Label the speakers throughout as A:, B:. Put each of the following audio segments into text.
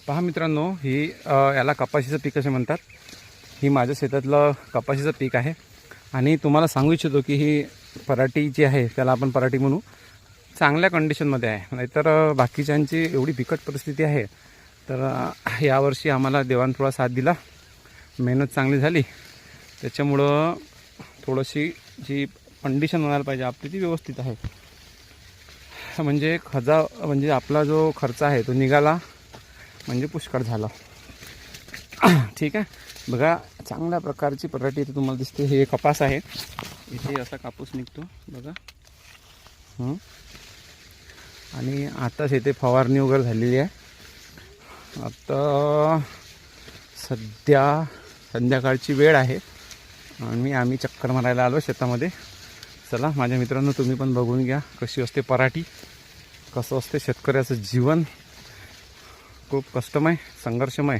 A: पहा मित्रांनो, ही याला कपाशीचं पीक असे म्हणतात. ही माझ्या शेतातलं कपाशीचं पीक आहे आणि तुम्हाला सांगू इच्छितो की ही पराठी जी आहे त्याला आपण पराठी म्हणू, चांगल्या कंडिशनमध्ये आहे. नाहीतर बाकीच्यांची एवढी बिकट परिस्थिती आहे. तर यावर्षी आम्हाला देवान थोडा साथ दिला, मेहनत चांगली झाली, त्याच्यामुळं थोडीशी जी कंडिशन म्हणायला पाहिजे आपली ती व्यवस्थित आहे. म्हणजे म्हणजे आपला जो खर्च आहे तो निघाला म्हणजे पुष्कळ झाला. ठीक आहे, बघा चांगल्या प्रकारची पराठी इथे तुम्हाला दिसते. हे कपास आहे, इथे असा कापूस निघतो बघा. आणि आताच इथे फवारणी वगैरे झालेली आहे. आता सध्या संध्याकाळची वेळ आहे आणि आम्ही चक्कर मारायला आलो शेतामध्ये. चला माझ्या मित्रांनो, तुम्ही पण बघून घ्या कशी असते पराठी, कसं असते शेतकऱ्याचं जीवन. खूप कष्टमय, संघर्षमय,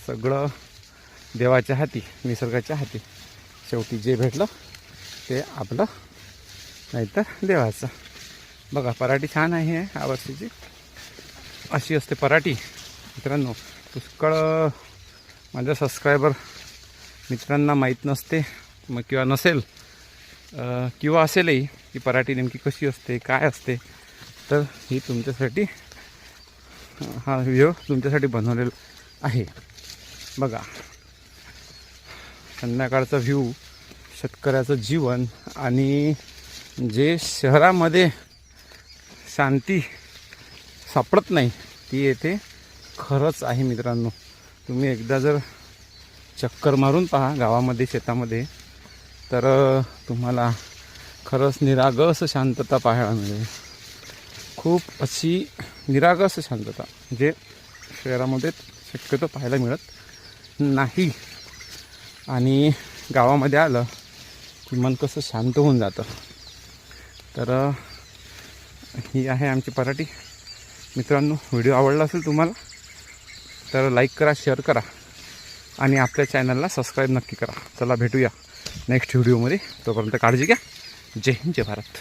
A: सगळं देवाच्या हाती, निसर्गाच्या हाती. शेवटी जे भेटलं ते आपलं, नाहीतर देवाचं. बघा पराठी छान आहे या वर्षीची. अशी असते पराठी मित्रांनो. पुष्कळ माझ्या सबस्क्रायबर मित्रांना माहीत नसते मग, किंवा नसेल किंवा असेलही की पराठी नेमकी कशी असते, काय असते. तर ही तुमच्यासाठी, हा व्हिडिओ तुमच्यासाठी बनवलेला आहे. बघा संध्याकाळचा व्ह्यू, शेतकऱ्याचं जीवन आणि जे शहरामध्ये शांती सापडत नाही ती येथे खरंच आहे मित्रांनो. तुम्ही एकदा जर चक्कर मारून पहा गावामध्ये, शेतामध्ये, तर तुम्हाला खरंच निरागस शांतता पाहायला मिळेल. खूप अशी निरागस शांतता जे शहरामध्ये शक्यतो पाहायला मिळत नाही. आणि गावामध्ये आलं की मन कसं शांत होऊन जातं. तर ही आहे आमची पराठी मित्रांनो. व्हिडिओ आवडला असेल तुम्हाला तर लाईक करा, शेअर करा आणि आपल्या चॅनलला सबस्क्राईब नक्की करा. चला भेटूया नेक्स्ट व्हिडिओमध्ये. तोपर्यंत काळजी घ्या. जय हिंद, जय भारत.